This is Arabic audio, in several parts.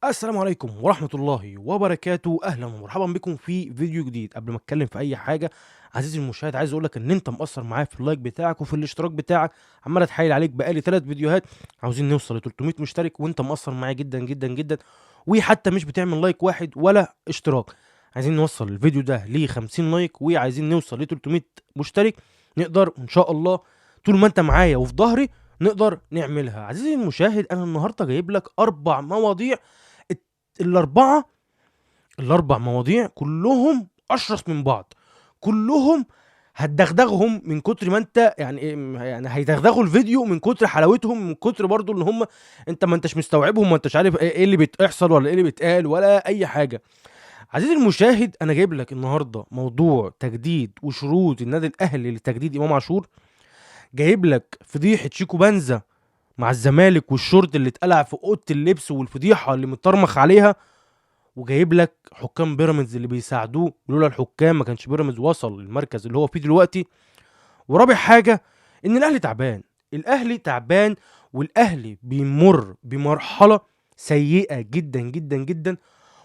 السلام عليكم ورحمة الله وبركاته، أهلا ومرحبا بكم في فيديو جديد. قبل ما أتكلم في أي حاجة عزيزي المشاهد، عايز أقول لك إن أنت مقصر معايا في اللايك بتاعك وفي الاشتراك بتاعك. عمال أتحايل عليك بقالي 3 فيديوهات، عاوزين نوصل ل 300 مشترك وأنت مقصر معايا جدا جدا جدا، وحتى مش بتعمل لايك واحد ولا اشتراك. عايزين نوصل الفيديو ده ل 50 لايك وعايزين نوصل ل 300 مشترك. نقدر إن شاء الله طول ما أنت معايا وفي ظهري نقدر نعملها. عزيزي المشاهد، أنا النهارده جايب لك 4 مواضيع. الأربعة الأربع مواضيع كلّهم أشرس من بعض، كلّهم هتدغدغهم من كتر ما أنت يعني يعني هيدغدغوا الفيديو من كتر حلاوتهم، من كتر برضه إن هم أنت ما أنتش مستوعبهم، ما أنتش عارف إيه اللي بيحصل ولا إيه اللي بيتقال ولا أي حاجة. عزيزي المشاهد، أنا جايب لك النهارده موضوع تجديد وشروط النادي الأهلي لتجديد إمام عاشور، جايب لك فضيحة شيكو بنزا مع الزمالك والشورت اللي اتقلع في أوضة اللبس والفضيحة اللي متطرمخ عليها، وجايب لك حكام بيراميدز اللي بيساعدوه، ولولا الحكام ما كانش بيراميدز وصل للمركز اللي هو فيه دلوقتي. ورابع حاجه ان الاهلي تعبان، الاهلي تعبان، والاهلي بيمر بمرحله سيئه جدا جدا جدا،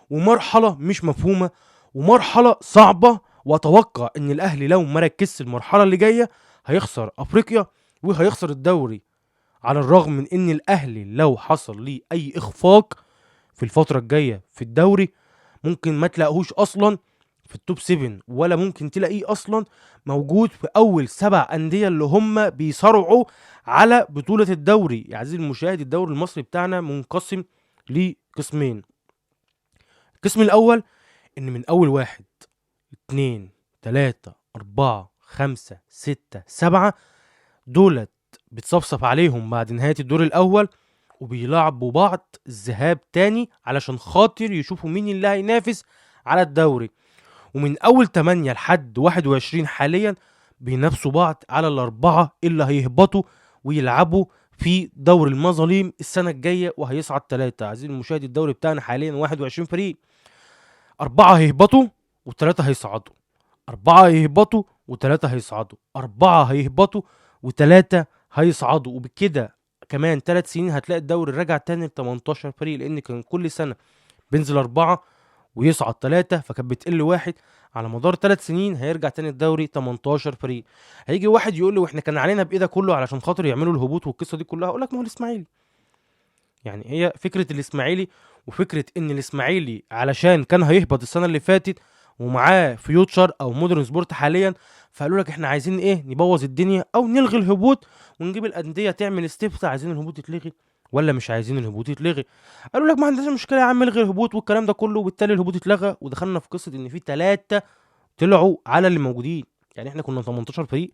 ومرحله مش مفهومه، ومرحله صعبه. واتوقع ان الاهلي لو ما ركزش المرحله اللي جايه هيخسر افريقيا وهيخسر الدوري، على الرغم من ان الاهلي لو حصل ليه اي اخفاق في الفترة الجاية في الدوري ممكن ما تلاقيهوش اصلا في التوب 7، ولا ممكن تلاقيه اصلا موجود في اول 7 اندية اللي هم بيصارعوا على بطولة الدوري. يا عزيزي المشاهد، الدوري المصري بتاعنا منقسم لقسمين. القسم الاول ان من اول 1 2 3 4 5 6 7 دولت بتصفصف عليهم بعد نهاية الدور الأول، وبيلعبوا بعض الذهاب تاني علشان خاطر يشوفوا مين اللي هينافس على الدوري. ومن أول 8 لحد 21 حاليا بينافسوا بعض على الأربعة اللي هيهبطوا ويلعبوا في دوري المظالم السنة الجاية، وهيصعد 3. عزيزي المشاهد، الدوري بتاعنا حاليا 21 فريق، 4 هيهبطوا و3 هيصعدوا، 4 هيهبطوا و3 هيصعدوا، 4 هيهبطوا و3 هيصعدوا. وبكده كمان 3 سنين هتلاقي الدوري رجع تاني ل 18 فريق، لأن كان كل سنة بينزل 4 ويصعد 3، فكانت بتقل واحد. على مدار 3 سنين هيرجع تاني الدوري 18 فريق. هيجي واحد يقول لي واحنا كان علينا بإيه ده كله علشان خاطر يعملوا الهبوط والقصة دي كلها؟ اقول لك ما هو الاسماعيلي. يعني هي فكرة الاسماعيلي، وفكرة ان الاسماعيلي علشان كان هيهبط السنة اللي فاتت ومعاه فيوتشر او مودرن سبورت حاليا، فقالوا لك احنا عايزين ايه، نبوظ الدنيا او نلغي الهبوط ونجيب الانديه تعمل استفتاء عايزين الهبوط يتلغي ولا مش عايزين الهبوط يتلغي. قالوا لك ما عندناش مشكله يا عم، الغي الهبوط والكلام ده كله، وبالتالي الهبوط اتلغى، ودخلنا في قصه ان في 3 طلعوا على اللي موجودين. يعني احنا كنا 18 فريق،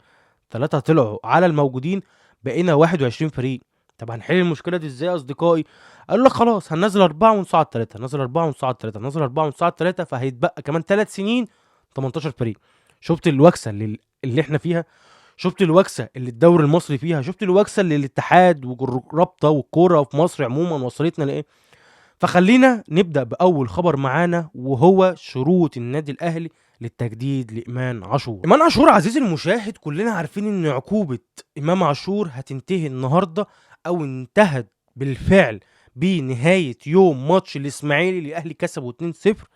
3 طلعوا على الموجودين، بقينا 21 فريق. طب هنحل المشكله دي ازاي يا اصدقائي؟ قالوا لك خلاص هننزل 4 ونصعد 3، ننزل 4 ونصعد 3، ننزل 4 ونصعد 3، فهيتبقى كمان 3 سنين 18 فريق. شفت الوكسه اللي احنا فيها؟ شفت الوكسه اللي الدوري المصري فيها؟ شفت الوكسه اللي الاتحاد والرابطه والكوره في مصر عموما وصلتنا لايه؟ فخلينا نبدأ بأول خبر معانا، وهو شروط النادي الأهلي للتجديد لإمام عاشور. إمام عاشور عزيزي المشاهد، كلنا عارفين إن عقوبة إمام عاشور هتنتهي النهارده، أو انتهت بالفعل بنهاية يوم ماتش الإسماعيلي اللي الأهلي كسبه 2-0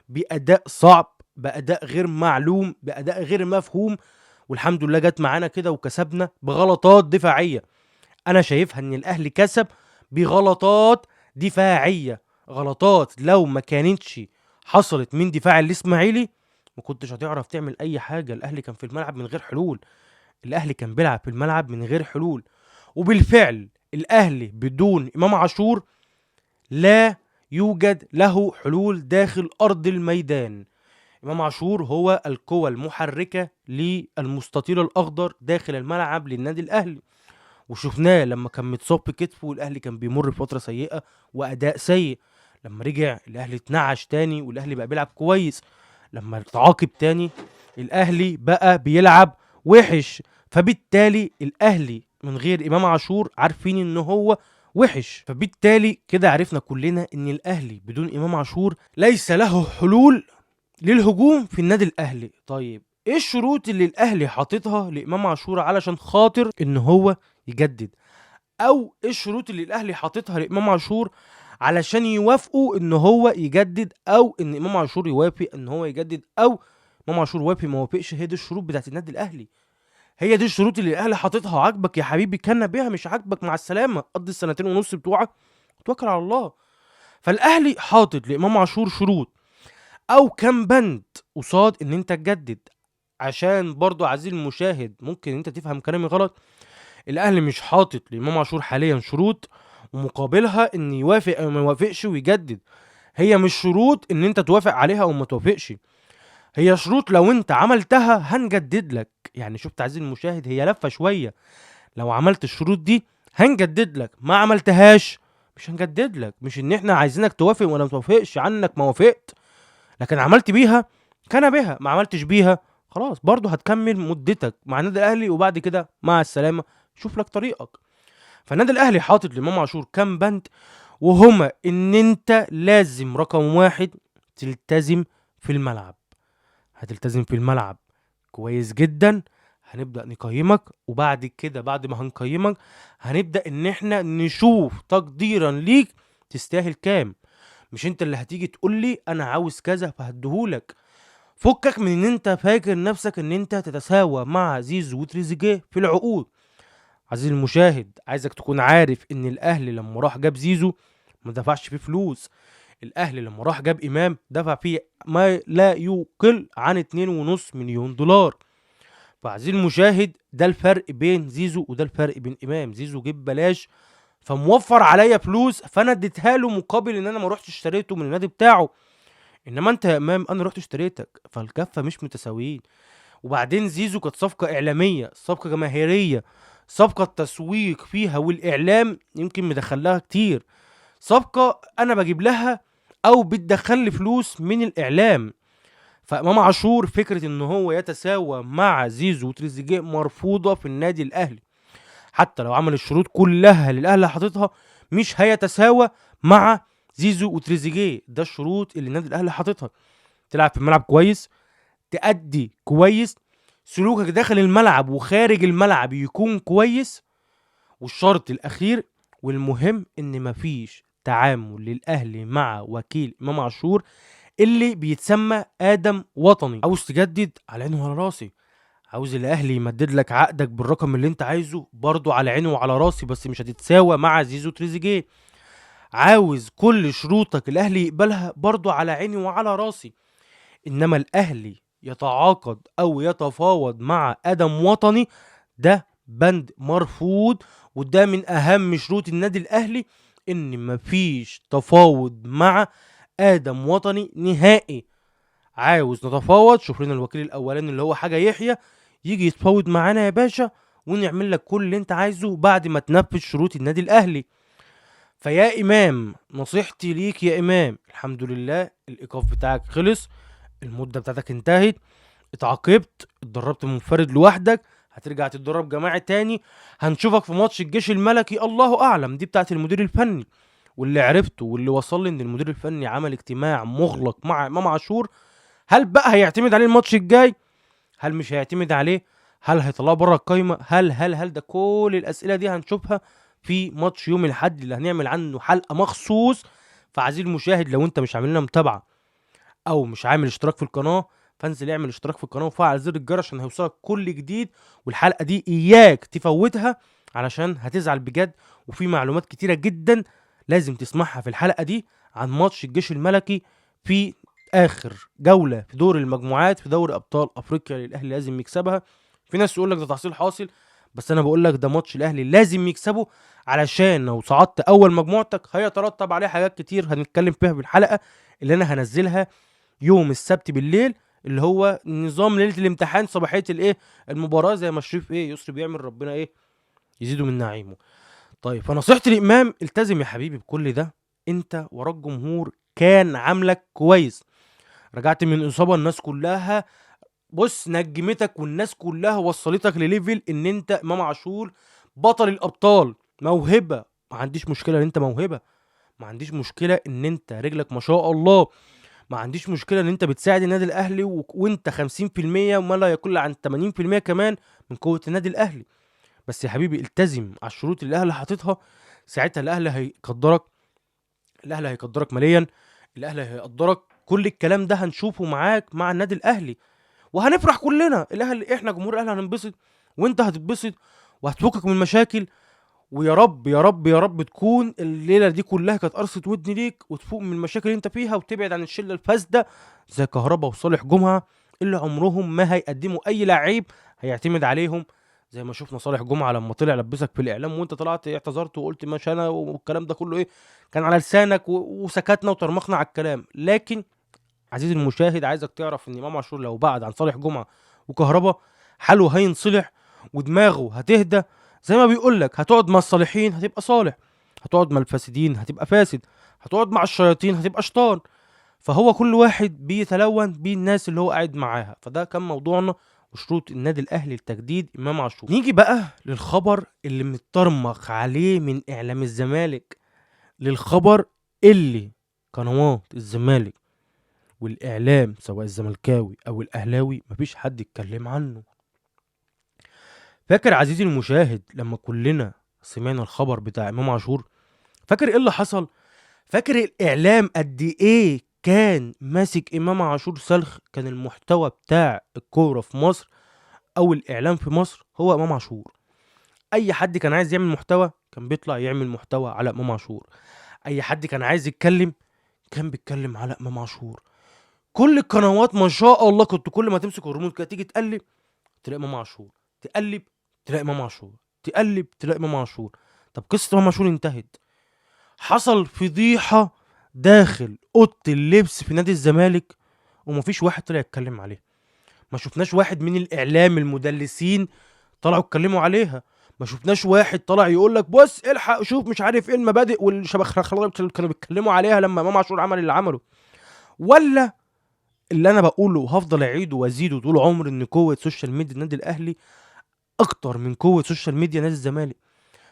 بأداء صعب، بأداء غير معلوم، بأداء غير مفهوم. والحمد لله جت معانا كده وكسبنا بغلطات دفاعية. انا شايفها ان الاهلي كسب بغلطات دفاعيه، غلطات لو ما كانتش حصلت من دفاع الاسماعيلي ما كنتش هتعرف تعمل اي حاجه. الاهلي كان في الملعب من غير حلول، الاهلي كان بيلعب في الملعب من غير حلول. وبالفعل الاهلي بدون امام عاشور لا يوجد له حلول داخل ارض الميدان. امام عاشور هو القوة المحركة للمستطيل الاخضر داخل الملعب للنادي الاهلي، وشفناه لما كان متصاب بكتفه والاهلي كان بيمر بفتره سيئه واداء سيء. لما رجع الاهلي اتنعش تاني والاهلي بقى بيلعب كويس. لما تعاقب تاني الاهلي بقى بيلعب وحش. فبالتالي الاهلي من غير امام عاشور عارفين ان هو وحش، فبالتالي كده عرفنا كلنا ان الاهلي بدون امام عاشور ليس له حلول للهجوم في النادي الاهلي. طيب ايه الشروط اللي الاهلي حاططها لامام عاشور علشان خاطر ان هو يجدد؟ او ايه الشروط اللي الاهلي حاططها لامام عاشور علشان يوافقوا ان هو يجدد، او ان امام عاشور يوافق ان هو يجدد، او امام عاشور وافق ما وافقش. هي دي الشروط بتاعت النادي الاهلي، هي دي الشروط اللي الاهلي حاططها. عاجبك يا حبيبي كان بيها، مش عاجبك مع السلامه، قضي السنتين ونص بتوعك وتوكل على الله. فالاهلي حاطط لامام عاشور شروط او كام بند قصاد ان انت تجدد. عشان برضو عزيزي المشاهد ممكن انت تفهم كلامي غلط، الاهلي مش حاطط لامام عاشور حاليا شروط ومقابلها ان يوافق او ما يوافقش ويجدد. هي مش شروط ان انت توافق عليها او ما توافقش، هي شروط لو انت عملتها هنجدد لك. يعني شفت عزيزي المشاهد، هي لفه شويه. لو عملت الشروط دي هنجدد لك، ما عملتهاش مش هنجدد لك. مش ان احنا عايزينك توافق ولا ما توافقش، عنك ما وافقت، لكن عملت بيها كان بها، ما عملتش بيها خلاص برضه هتكمل مدتك مع النادي الاهلي، وبعد كده مع السلامه شوف لك طريقك. فالنادي الاهلي حاطط لامام عاشور كام بند، وهما ان انت لازم رقم واحد تلتزم في الملعب. هتلتزم في الملعب كويس جدا، هنبدأ نقيمك، وبعد كده بعد ما هنقيمك هنبدأ ان احنا نشوف تقديرا ليك تستاهل كام. مش انت اللي هتيجي تقول لي انا عاوز كذا فهديهولك. فكك من ان انت فاكر نفسك ان انت تتساوى مع زيزو وتريزيجيه في العقود. عزيزي المشاهد عايزك تكون عارف ان الاهلي لما راح جاب زيزو ما دفعش فيه فلوس. الاهلي لما راح جاب امام دفع فيه ما لا يقل عن 2.5 مليون دولار. فعزيزي المشاهد ده الفرق بين زيزو وده الفرق بين امام. زيزو جيب بلاش فموفر عليا فلوس، فانا اديتها له مقابل ان انا ما رحتش اشتريته من النادي بتاعه. انما انت يا امام انا رحت اشتريتك، فالكفه مش متساويين. وبعدين زيزو كانت صفقه اعلاميه، صفقه جماهيريه، صفقه التسويق فيها والاعلام يمكن مدخلها كتير. صفقه انا بجيب لها او بتدخل لي فلوس من الاعلام. فامام عاشور فكره ان هو يتساوى مع زيزو وتريزيجيه مرفوضه في النادي الاهلي. حتى لو عمل الشروط كلها اللي الاهلي حاططها مش هيتساوى مع زيزو وتريزيجيه. ده الشروط اللي النادي الاهلي حاططها. تلعب في الملعب كويس، تأدي كويس، سلوكك داخل الملعب وخارج الملعب يكون كويس. والشرط الاخير والمهم ان مفيش تعامل للاهلي مع وكيل امام عاشور اللي بيتسمى ادم وطني. عاوز تجدد على عيني وعلى راسي، عاوز الاهلي يمدد لك عقدك بالرقم اللي انت عايزه برضو على عيني وعلى راسي، بس مش هتتساوى مع زيزو تريزيجيه. عاوز كل شروطك الاهلي يقبلها برضو على عيني وعلى راسي. انما الاهلي يتعاقد او يتفاوض مع ادم وطني ده بند مرفوض. وده من اهم شروط النادي الاهلي، ان مفيش تفاوض مع ادم وطني نهائي. عاوز نتفاوض شوف لنا الوكيل الاولاني اللي هو حاجه يحيى يجي يتفاوض معانا يا باشا، ونعمل لك كل اللي انت عايزه بعد ما تنفذ شروط النادي الاهلي. فيا امام نصيحتي ليك يا امام، الحمد لله الايقاف بتاعك خلص، المده بتاعتك انتهت، اتعاقبت، اتدربت منفرد لوحدك، هترجع تتدرب جماعي تاني. هنشوفك في ماتش الجيش الملكي، الله اعلم دي بتاعت المدير الفني. واللي عرفته واللي وصل لي ان المدير الفني عمل اجتماع مغلق مع امام عاشور. هل بقى هيعتمد عليه الماتش الجاي؟ هل مش هيعتمد عليه؟ هل هيطلعه بره القايمه؟ هل ده كل الاسئله دي هنشوفها في ماتش يوم الاحد اللي هنعمل عنه حلقه مخصوص. فعزيزي المشاهد لو انت مش عامل لنا متابعه او مش عامل اشتراك في القناه، فانزل اعمل اشتراك في القناه وفعل زر الجرس عشان هيوصلك كل جديد. والحلقه دي اياك تفوتها علشان هتزعل بجد. وفي معلومات كتيره جدا لازم تسمعها في الحلقه دي عن ماتش الجيش الملكي في اخر جوله في دور المجموعات في دوري ابطال افريقيا اللي الاهلي لازم يكسبها. في ناس يقول لك ده تحصيل حاصل، بس انا بقول لك ده ماتش الاهلي لازم يكسبه، علشان لو صعدت اول مجموعتك هيترتب عليه حاجات كتير هنتكلم فيها في الحلقه اللي انا هنزلها يوم السبت بالليل، اللي هو نظام ليله الامتحان صباحيه الايه المباراه، زي ما شريف يسري بيعمل ربنا يزيده من نعيمه. طيب فنصيحتي لامام التزم يا حبيبي بكل ده. انت وراك جمهور كان عاملك كويس، رجعت من اصابه الناس كلها بص نجمتك، والناس كلها وصلتك لليفل ان انت امام عاشور بطل الابطال، موهبه. ما عنديش مشكله ان انت موهبه، ما عنديش مشكله ان انت رجلك ما شاء الله، ما عنديش مشكله ان انت بتساعد النادي الاهلي وانت 50% وما لا يقل عن 80% كمان من قوه النادي الاهلي. بس يا حبيبي التزم على الشروط اللي الاهلي حاططها، ساعتها الاهلي هيقدرك، الاهلي هيقدرك ماليا، الاهلي هيقدرك، كل الكلام ده هنشوفه معاك مع النادي الاهلي، وهنفرح كلنا. الاهلي، احنا جمهور الاهلي هننبسط، وانت هتتبسط، وهتفكك من المشاكل. ويا رب يا رب يا رب تكون الليله دي كلها كانت قرصه ودن ليك، وتفوق من المشاكل اللي انت فيها، وتبعد عن الشله الفاسده زي كهربا وصالح جمعه، اللي عمرهم ما هيقدموا اي لعيب هيعتمد عليهم. زي ما شفنا صالح جمعه لما طلع لبسك في الاعلام، وانت طلعت اعتذرت وقلت مش انا، والكلام ده كله ايه كان على لسانك، وسكتنا وطرمخنا على الكلام. لكن عزيزي المشاهد، عايزك تعرف ان امام عاشور لو بعد عن صالح جمعه وكهربا، حاله هينصلح ودماغه هتهدى. زي ما بيقول لك، هتقعد مع الصالحين هتبقى صالح، هتقعد مع الفاسدين هتبقى فاسد، هتقعد مع الشياطين هتبقى شيطان. فهو كل واحد بيتلون بالناس اللي هو قاعد معاها. فده كان موضوعنا وشروط النادي الاهلي لتجديد امام عاشور. نيجي بقى للخبر اللي متطرمخ عليه من اعلام الزمالك، للخبر اللي قنوات الزمالك والاعلام سواء الزملكاوي او الاهلاوي مفيش حد اتكلم عنه. فاكر عزيزي المشاهد لما كلنا سمعنا الخبر بتاع امام عاشور؟ فاكر ايه اللي حصل؟ فاكر الاعلام قد ايه كان ماسك امام عاشور سلخ؟ كان المحتوى بتاع الكوره في مصر او الاعلام في مصر هو امام عاشور. اي حد كان عايز يعمل محتوى كان بيطلع يعمل محتوى على امام عاشور، اي حد كان عايز يتكلم كان بيتكلم على امام عاشور. كل القنوات ما شاء الله، كنت كل ما تمسك الريموت كده تيجي تقلب تلاقي امام عاشور، تقلب تلاقي امام عاشور، تقلب تلاقي امام عاشور. طب قصه امام عاشور انتهت. حصل فضيحه داخل اوضه اللبس في نادي الزمالك، ومفيش واحد طلع يتكلم عليها. ما شفناش واحد من الاعلام المدلسين طلعوا اتكلموا عليها. ما شفناش واحد طلع يقول لك بص الحق شوف مش عارف ايه المبادئ والشبخ اللي كانوا بيتكلموا عليها لما امام عاشور عمل اللي عمله. ولا اللي انا بقوله وهفضل اعيده وازيده طول عمري، ان قوه سوشيال ميديا النادي الاهلي اكتر من قوه سوشيال ميديا نادي الزمالك.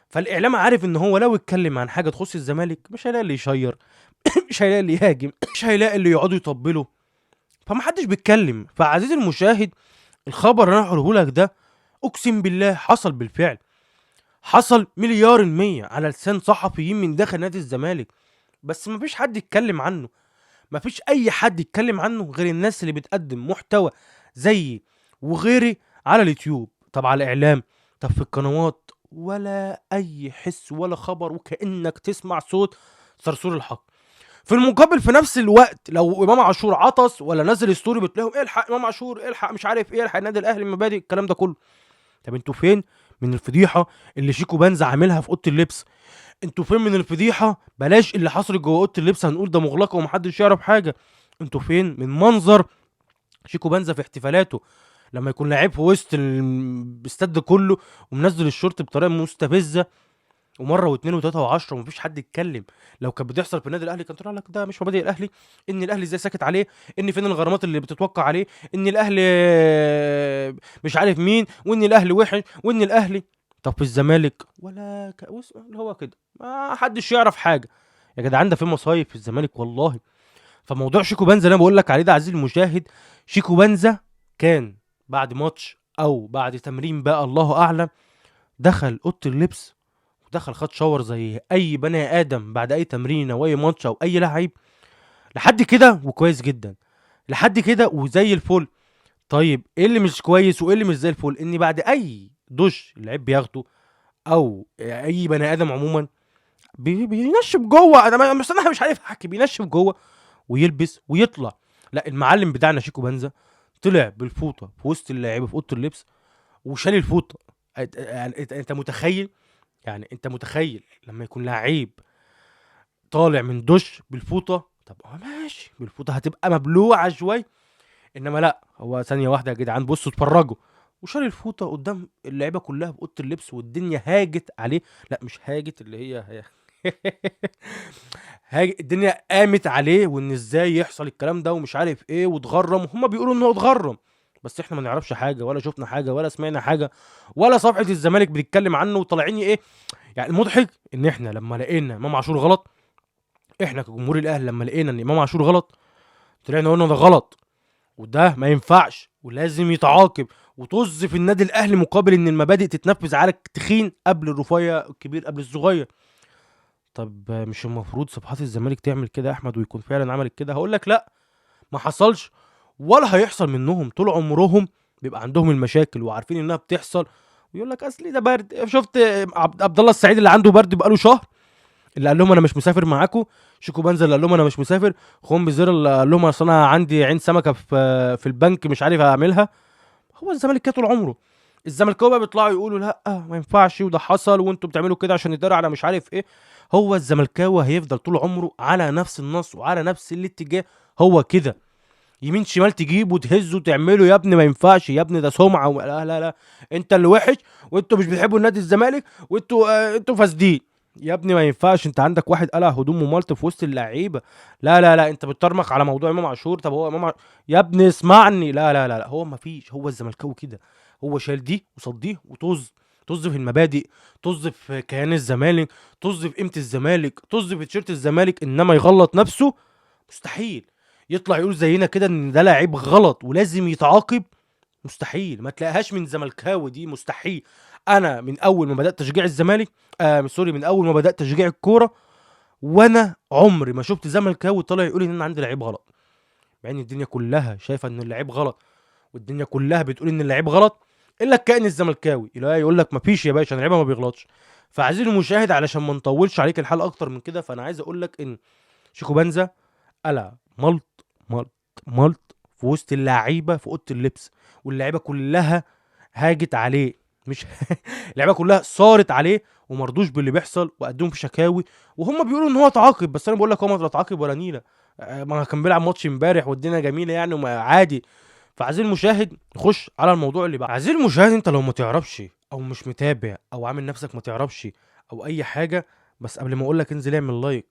فالاعلام عارف ان هو لو اتكلم عن حاجه تخص الزمالك مش هيلاقي اللي يشير مش هيلاقي اللي يهاجم مش هيلاقي اللي يقعدوا يطبلوا. فمحدش بيتكلم. فعزيزي المشاهد، الخبر اللي انا هقوله لك ده اقسم بالله حصل بالفعل، حصل مليار المية على لسان صحفيين من داخل نادي الزمالك، بس مفيش حد يتكلم عنه. مفيش اي حد يتكلم عنه غير الناس اللي بتقدم محتوى زيي وغيري على اليوتيوب. طب على الاعلام، طب في القنوات، ولا اي حس ولا خبر، وكانك تسمع صوت صرصور الحق. في المقابل في نفس الوقت لو امام عاشور عطس ولا نزل ستوري بتلاقيهم الحق امام عاشور، الحق مش عارف ايه، الحق النادي الاهلي مبادئ الكلام ده كله. طب انتوا فين من الفضيحه اللي شيكو بنزا عاملها في اوضه اللبس؟ انتوا فين من الفضيحه؟ بلاش اللي حصل جوه اوضه اللبس هنقول ده مغلقه ومحدش يعرف حاجه. انتوا فين من منظر شيكو بنزا في احتفالاته لما يكون لعيب في وسط الاستاد كله ومنزل الشورت بطريقه مستفزه، ومره واثنين وثلاثه وعشرة ومفيش حد يتكلم؟ لو كانت بتحصل في النادي الاهلي كان طلع لك ده مش مبادئ الاهلي، ان الاهلي ازاي ساكت عليه، ان فين الغرامات اللي بتتوقع عليه، ان الاهلي مش عارف مين، وان الاهلي وحش، وان الاهلي. طب في الزمالك ولا اللي هو كده ما حدش يعرف حاجه. يا جدعان ده في مصايب في الزمالك والله. فموضوع شيكو بنزا اللي انا بقول لك عليه ده عزيزي المشاهد، شيكو بنزا كان بعد ماتش او بعد تمرين بقى الله اعلم، دخل اوضه اللبس ودخل خد شاور زي اي بني ادم بعد اي تمرين او اي ماتش او اي لعيب. لحد كده وكويس جدا، لحد كده وزي الفل. طيب ايه اللي مش كويس وايه اللي مش زي الفل؟ ان بعد اي دش اللعيب بياخده او اي بني ادم عموما بينشف جوه. انا مش عارف احكي، بينشف جوه ويلبس ويطلع. لا، المعلم بتاعنا شيكو بنزا طلع بالفوطه في وسط اللعيبه في اوضه اللبس وشال الفوطه. انت متخيل؟ يعني انت متخيل لما يكون لعيب طالع من دش بالفوطه؟ طب ماشي بالفوطه هتبقى مبلوعه شويه، انما لا، هو ثانيه واحده يا جدعان بصوا اتفرجوا، وشال الفوطه قدام اللعيبه كلها في اوضه اللبس والدنيا هاجت عليه. لا مش هاجت اللي هي الدنيا قامت عليه، وان ازاي يحصل الكلام ده ومش عارف ايه، واتغرم. هما بيقولوا ان هو اتغرم، بس احنا ما نعرفش حاجه ولا شفنا حاجه ولا سمعنا حاجه، ولا صفحه الزمالك بتتكلم عنه وطالعين ايه. يعني المضحك ان احنا لما لقينا امام عاشور غلط، احنا كجمهور الاهلي لما لقينا ان امام عاشور غلط طلعنا قلنا ده غلط وده ما ينفعش ولازم يتعاقب، وطز في النادي الاهلي مقابل ان المبادئ تتنفذ على التخين قبل الرفيع، الكبير قبل الصغير. طب مش المفروض صفحات الزمالك تعمل كده يا احمد ويكون فعلا عملت كده؟ هقول لك لا، ما حصلش ولا هيحصل منهم. طول عمرهم بيبقى عندهم المشاكل وعارفين انها بتحصل، ويقول لك اصلي ده برد. شفت عبد الله السعيد اللي عنده برد بقاله شهر، اللي قال لهم انا مش مسافر معاكم؟ شيكو بنزل اللي قال لهم انا مش مسافر؟ خوان بزير اللي قال لهم اصل انا عندي عين سمكه في البنك مش عارف اعملها؟ هو الزمالك كده طول عمره. الزملكاويه بقى بيطلعوا يقولوا لا ما ينفعش وده حصل وانتوا بتعملوا كده عشان يداري على مش عارف ايه. هو الزملكاوي هيفضل طول عمره على نفس النص وعلى نفس الاتجاه. هو كده يمين شمال تجيبه وتهزه وتعمله، يا ابني ما ينفعش يا ابني، ده سمعه لا لا لا، انت اللي وحش وانتوا مش بتحبوا النادي الزمالك وانتوا انتوا فاسدين. يا ابني ما ينفعش، انت عندك واحد قلع هدوم ومالت في وسط اللعيبه. لا لا لا، انت بتطرمخ على موضوع امام عاشور. طب هو يا ابني اسمعني، لا لا لا لا، هو ما فيش. هو الزملكاوي كده، هو شايل دي وصل دي وطز. طز في المبادئ، طز في كيان الزمالك، طز في قيمه الزمالك، طز في تيشيرت الزمالك، انما يغلط نفسه مستحيل. يطلع يقول زينا كده ان ده لاعب غلط ولازم يتعاقب، مستحيل. ما تلاقيهاش من زملكاوي دي، مستحيل. انا من اول ما بدات تشجيع الزمالك، سوري، من اول ما بدات تشجيع الكوره وانا عمري ما شفت زملكاوي طالع يقول ان انا عندي لعيب غلط، مع ان الدنيا كلها شايفه ان اللعيب غلط والدنيا كلها بتقول ان اللعيب غلط، الا الكائن الزملكاوي لا يقول لك ما فيش يا باشا، اللعيبه ما بيغلطش. فعزيزي المشاهد علشان ما نطولش عليك الحال اكتر من كده، فانا عايز اقول لك ان شيكو بنزا قلع ملط ملط ملط في وسط اللعيبه في اوضه اللبس، واللعيبه كلها هاجت عليه. مش اللعيبه كلها صارت عليه ومرضوش باللي بيحصل وقدموا في شكاوي، وهم بيقولوا ان هو تعاقب. بس انا بقول لك هو ما اتعاقب ولا نيله. ما كان بيلعب ماتش امبارح والدنيا جميله يعني وما عادي. فعزيزي المشاهد نخش على الموضوع اللي بعد. عزيزي المشاهد، انت لو ما تعرفش او مش متابع او عامل نفسك ما تعرفش او اي حاجه، بس قبل ما اقول لك انزل اعمل لايك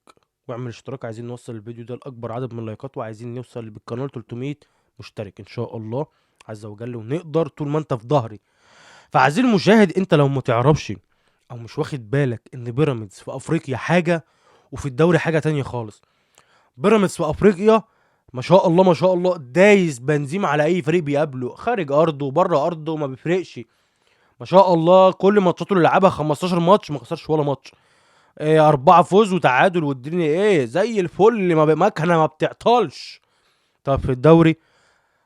واعمل اشتراك. عايزين نوصل الفيديو ده لاكبر عدد من اللايكات، وعايزين نوصل بالقناه 300 مشترك ان شاء الله عز وجل، ونقدر طول ما انت في ظهري. فعزيزي المشاهد، انت لو ما تعرفش او مش واخد بالك ان بيراميدز في افريقيا حاجه وفي الدوري حاجه تانية خالص. بيراميدز في افريقيا ما شاء الله ما شاء الله دايس بنزيم على اي فريق بيقابله، خارج ارضه وبره ارضه ما بيفرقش. ما شاء الله كل ماتشاته اللي لعبها 15 ماتش ما خسرش ولا ماتش. إيه، 4 فوز وتعادل والدنيا ايه زي الفل، مكنه ما بتعطلش. طب في الدوري،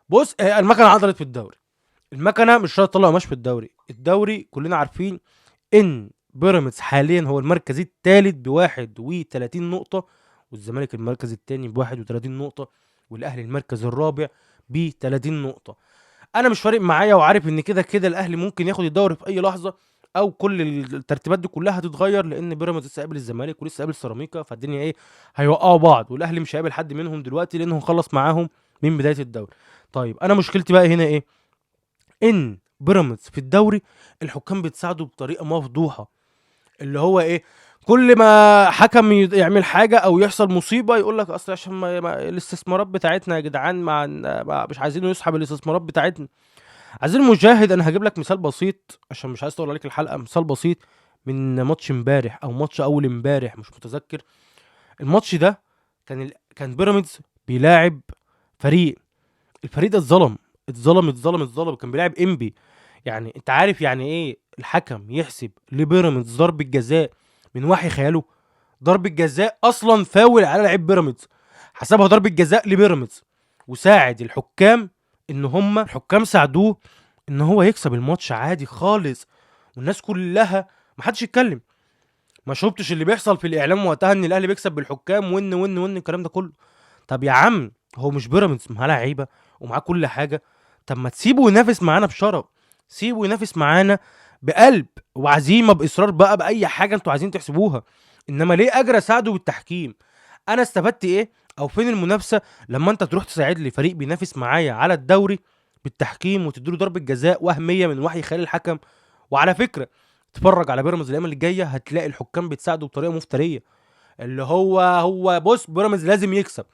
بص المكنه عطلت في الدوري. المكنه مش شرط تطلع قماش في الدوري. الدوري كلنا عارفين ان بيراميدز حاليا هو المركز الثالث ب 31 نقطه، والزمالك المركز الثاني ب 31 نقطه، والاهلي المركز الرابع ب 30 نقطه. انا مش فارق معايا وعارف ان كده كده الاهلي ممكن ياخد الدوري في اي لحظه، او كل الترتيبات دي كلها هتتغير، لان بيراميدز لسه قابل الزمالك ولسه قابل سيراميكا، فالدنيا ايه، هيوقعوا بعض، والاهلي مش هيقابل حد منهم دلوقتي لانه خلص معاهم من بدايه الدوري. طيب انا مشكلتي بقى هنا ايه؟ ان بيراميدز في الدوري الحكام بتساعده بطريقه مفضوحه. اللي هو ايه، كل ما حكم يعمل حاجه او يحصل مصيبه يقول لك اصل عشان الاستثمارات بتاعتنا يا جدعان، مش عايزينه يسحب الاستثمارات بتاعتنا. عايزين المشاهد انا هجيب لك مثال بسيط عشان مش عايز اطول عليك الحلقه. مثال بسيط من ماتش امبارح او ماتش اول امبارح مش متذكر. الماتش ده كان بيراميدز بيلاعب فريق. الفريق ده اتظلم. كان بيلاعب انبي. يعني انت عارف يعني ايه الحكم يحسب لبيراميدز ضربة جزاء من وحي خياله؟ ضربة جزاء اصلا فاول على لعيب بيراميدز، حسبها ضربة جزاء لبيراميدز، وساعد الحكام ان هم الحكام ساعدوه ان هو يكسب الماتش عادي خالص. والناس كلها محدش يتكلم. ما شفتش اللي بيحصل في الاعلام وقتها ان الاهلي بيكسب بالحكام ون الكلام ده كله. طب يا عم هو مش بيراميدز معاه لعيبه ومعاه كل حاجه؟ طب ما تسيبه ينافس معانا بشرف، سيبه ينافس معانا بقلب وعزيمه باصرار بقى باي حاجه انتوا عايزين تحسبوها. انما ليه اجري اساعده بالتحكيم؟ انا استفدت ايه او فين المنافسه لما انت تروح تساعد لي فريق بينافس معايا على الدوري بالتحكيم وتديله ضربه جزاء وهميه من وحي خيال الحكم؟ وعلى فكره اتفرج على بيراميدز الايام اللي جايه هتلاقي الحكام بتساعده بطريقه مفتريه. اللي هو بص، بيراميدز لازم يكسب،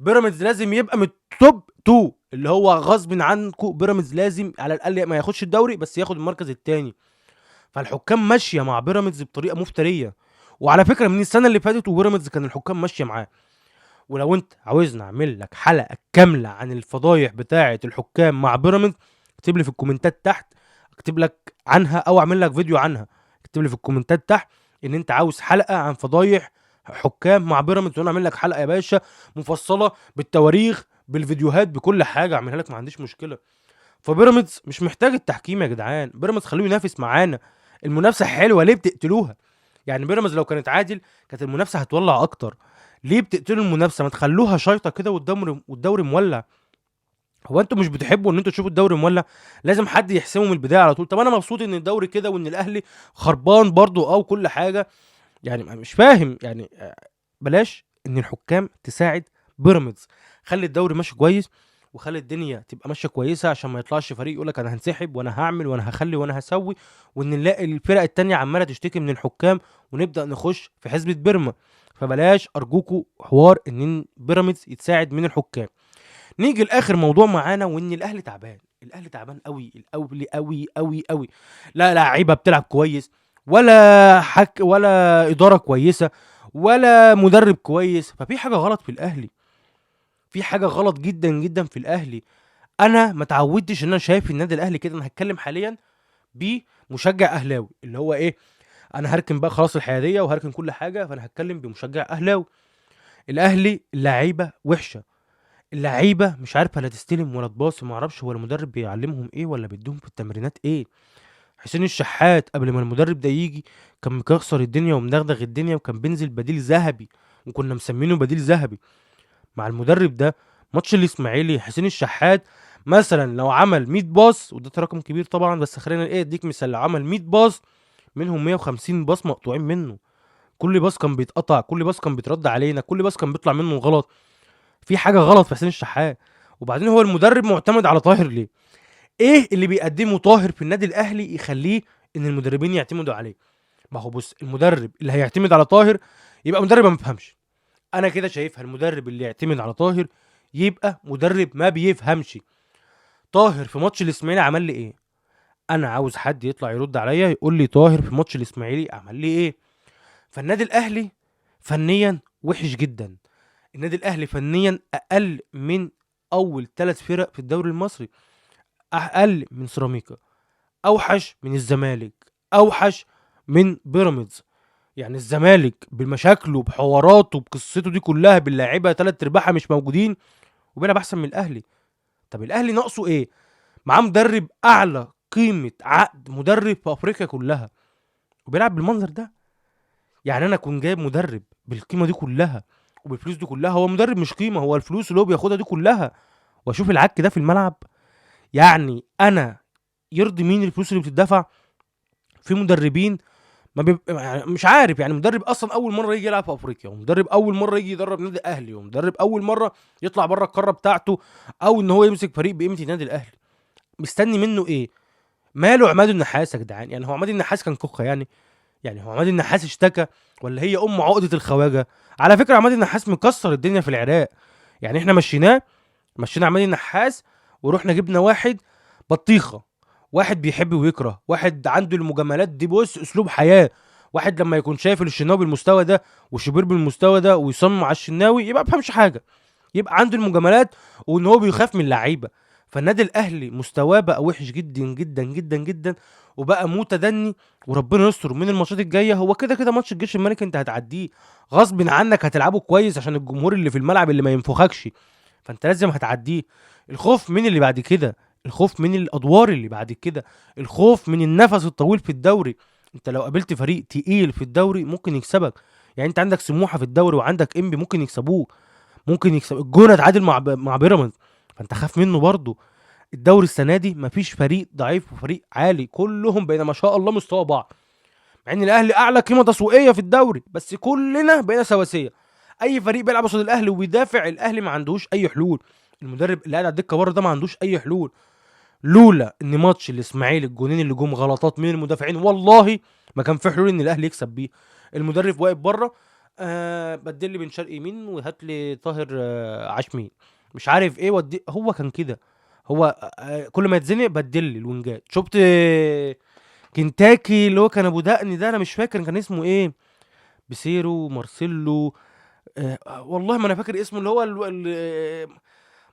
بيراميدز لازم يبقى من التوب 2، اللي هو غصب عنكم بيراميدز لازم على الاقل ما ياخدش الدوري بس ياخد المركز الثاني. فالحكام ماشيه مع بيراميدز بطريقه مفتريه. وعلى فكره من السنه اللي فاتت وبيراميدز كان الحكام ماشيه معاه. ولو انت عاوزني اعمل لك حلقه كامله عن الفضايح بتاعه الحكام مع بيراميدز، اكتب لي في الكومنتات تحت، اكتب لك عنها او اعمل لك فيديو عنها. اكتب لي في الكومنتات تحت ان انت عاوز حلقه عن فضايح حكام مع بيراميدز، وانا اعمل لك حلقه يا باشا مفصله بالتواريخ بالفيديوهات بكل حاجه، اعملها لك ما عنديش مشكله. فبيراميدز مش محتاج التحكيم يا جدعان، بيراميدز خلوه ينافس معانا. المنافسه حلوه، ليه بتقتلوها؟ يعني بيراميدز لو كانت عادل كانت المنافسه هتولع اكتر. ليه بتقتلوا المنافسه؟ ما تخلوها شيطه كده والدوري مولع. هو انتوا مش بتحبوا ان انتوا تشوفوا الدوري مولع؟ لازم حد يحسمه من البدايه على طول. طب انا مبسوط ان الدوري كده وان الاهلي خربان برضو او كل حاجه. يعني مش فاهم يعني بلاش ان الحكام تساعد بيراميدز. خلي الدوري ماشي كويس، وخلي الدنيا تبقى ماشيه كويسه، عشان ما يطلعش فريق يقول لك انا هنسحب وانا هعمل وانا هخلي وانا هسوي، وان نلاقي الفرق التانية عماله تشتكي من الحكام ونبدا نخش في حسبه بيرما. فبلاش ارجوكوا حوار ان بيراميدز يتساعد من الحكام. نيجي لاخر موضوع معانا، وان الاهلي تعبان. الاهلي تعبان قوي، الاهلي قوي قوي قوي. لا لعيبه بتلعب كويس، ولا ولا اداره كويسه، ولا مدرب كويس. ففي حاجه غلط في الاهلي، في حاجه غلط جدا جدا في الاهلي. انا ما اتعودتش ان انا شايف النادي الاهلي كده. انا هتكلم حاليا بمشجع اهلاوي، اللي هو ايه، انا هركن بقى خلاص الحياديه وهركن كل حاجه، فانا هتكلم بمشجع اهلاوي. الاهلي اللعيبه وحشه، اللعيبه مش عارفه لا تستلم ولا تباصي، ما اعرفش هو المدرب بيعلمهم ايه ولا بيديهم في التمرينات ايه. حسين الشحات قبل ما المدرب ده يجي كان مكسر الدنيا ومدغدغ الدنيا، وكان بينزل بديل ذهبي، وكنا مسمينه بديل ذهبي. مع المدرب ده ماتش الاسماعيلي حسين الشحات مثلا لو عمل 100 باص، وده رقم كبير طبعا، بس خلينا ايه اديك مثال، لو عمل 100 باص منهم 150 باص مقطوعين منه. كل باص كان بيتقطع، كل باص كان بيترد علينا، كل باص كان بيطلع منه غلط. في حاجه غلط في حسين الشحات. وبعدين هو المدرب معتمد على طاهر ليه؟ ايه اللي بيقدمه طاهر في النادي الاهلي يخليه ان المدربين يعتمدوا عليه؟ ما هو بص، المدرب اللي هيعتمد على طاهر يبقى مدرب ما بيفهمش. انا كده شايفها، المدرب اللي يعتمد على طاهر يبقى مدرب ما بيفهمش. طاهر في ماتش الاسماعيلي عمل لي ايه؟ انا عاوز حد يطلع يرد عليا يقول لي طاهر في ماتش الاسماعيلي عمل لي ايه. فالنادي الاهلي فنيا وحش جدا. النادي الاهلي فنيا اقل من اول 3 فرق في الدوري المصري، اقل من سيراميكا، اوحش من الزمالك، اوحش من بيراميدز. يعني الزمالك بمشاكله بحواراته بقصته دي كلها باللاعيبه 3/4 مش موجودين، وبيلعب احسن من الاهلي. طب الاهلي ناقصه ايه؟ معاه مدرب اعلى قيمه عقد مدرب في افريقيا كلها، وبيلعب بالمنظر ده. يعني انا كنت جايب مدرب بالقيمه دي كلها وبالفلوس دي كلها، هو مدرب مش قيمه، هو الفلوس اللي هو بياخدها دي كلها، واشوف العك ده في الملعب. يعني انا يرضي مين الفلوس اللي بتدفع في مدربين ما يعني مش عارف، يعني مدرب اصلا اول مره يجي يلعب في افريقيا، ومدرب اول مره يجي يدرب نادي اهلي، ومدرب اول مره يطلع بره القاره بتاعته، او ان هو يمسك فريق بقيمه النادي الاهلي. مستني منه ايه؟ ماله عماد النحاس يا جدعان؟ يعني هو عماد النحاس كان كوخه يعني؟ يعني هو عماد النحاس اشتكى؟ ولا هي عقده الخواجه؟ على فكره عماد النحاس مكسر الدنيا في العراق. يعني احنا مشينا عماد النحاس، ورحنا جبنا واحد بطيخه، واحد بيحب ويكره، واحد عنده المجاملات دي بص اسلوب حياه. واحد لما يكون شايف الشناوي بالمستوى ده وشوبير بالمستوى ده ويصمم على الشناوي يبقى ما بفهمش حاجه، يبقى عنده المجاملات وان هو بيخاف من اللعيبه. فالنادي الاهلي مستواه بقى وحش جدا جدا جدا جدا، وبقى متدني. وربنا يستر من الماتشات الجايه. هو كده كده ماتش الجيش الملكي انت هتعديه غصب عنك، هتلعبه كويس عشان الجمهور اللي في الملعب اللي ما ينفخكش، فانت لازم هتعديه. الخوف من اللي بعد كده، الخوف من الادوار اللي بعد كده، الخوف من النفس الطويل في الدوري. انت لو قابلت فريق تقيل في الدوري ممكن يكسبك. يعني انت عندك سموحه في الدوري وعندك انبي ممكن يكسبوك، ممكن يكسب الجونه اتعادل مع بيراميدز، فانت خاف منه برضه. الدوري السنه دي مفيش فريق ضعيف وفريق عالي، كلهم بقينا ما شاء الله مستوى بعض. مع ان الاهلي اعلى قيمه تسويقيه في الدوري، بس كلنا بقينا سواسيه. اي فريق بيلعب قصاد الاهلي وبيدافع، الاهلي ما عندهوش اي حلول. المدرب اللي قاعد على الدكه بره ده ما عندوش اي حلول. لولا ان ماتش الاسماعيلي الجونين اللي جم غلطات من المدافعين والله ما كان في حلول ان الاهلي يكسب بيه. المدرب واقف بره، بدل لي بن شرقي يمين وهات لي طاهر عاش مين، مش عارف ايه ودي. هو كان كده، هو كل ما يتزنق بدل لي الوينجات. شفت كنتاكي اللي هو كان ابو دقن ده، انا مش فاكر كان اسمه ايه، بيسيرو مارسيلو، والله ما انا فاكر اسمه، اللي هو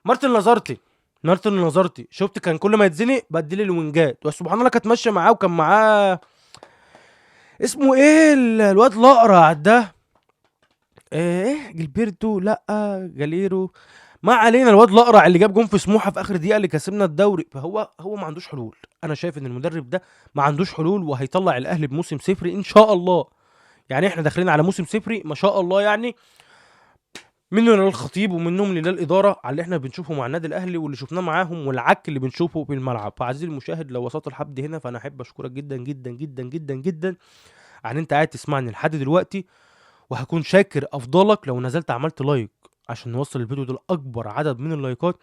مارتن لازارتي. مارتن لازارتي شفت كان كل ما يتزنق بدل الوينجات، وسبحان الله كانت ماشيه معاه، وكان معاه اسمه ايه الواد الاقرع ده؟ ايه جilberto، لا جاليرو. ما علينا، الواد الاقرع اللي جاب جون في سموحه في اخر دقيقه اللي كسبنا الدوري. فهو ما عندوش حلول. انا شايف ان المدرب ده ما عندوش حلول، وهيطلع الاهلي بموسم صفري ان شاء الله. يعني احنا داخلين على موسم صفري ما شاء الله يعني. منه للخطيب ومنهم للاداره على اللي احنا بنشوفه مع النادي الاهلي واللي شفناه معاهم والعك اللي بنشوفه في الملعب. فعزيزي المشاهد، لو وصلت لحد هنا فانا احب اشكرك جدا جدا جدا جدا جدا عن انت قاعد تسمعني لحد دلوقتي. وهكون شاكر افضلك لو نزلت عملت لايك عشان نوصل الفيديو ده لاكبر عدد من اللايكات.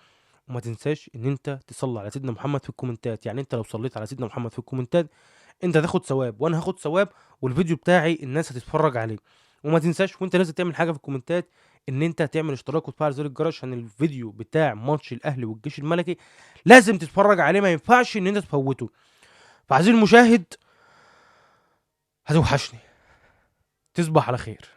وما تنساش ان انت تصلي على سيدنا محمد في الكومنتات. يعني انت لو صليت على سيدنا محمد في الكومنتات انت هتاخد ثواب وانا هاخد ثواب، والفيديو بتاعي الناس هتتفرج عليه. وما تنساش وانت لازم تعمل حاجه في الكومنتات، ان انت تعمل اشتراك وتفعل زر الجرس عشان الفيديو بتاع ماتش الاهلي والجيش الملكي لازم تتفرج عليه، ما ينفعش ان انت تفوته. فعزيزي المشاهد، هتوحشني. تصبح على خير.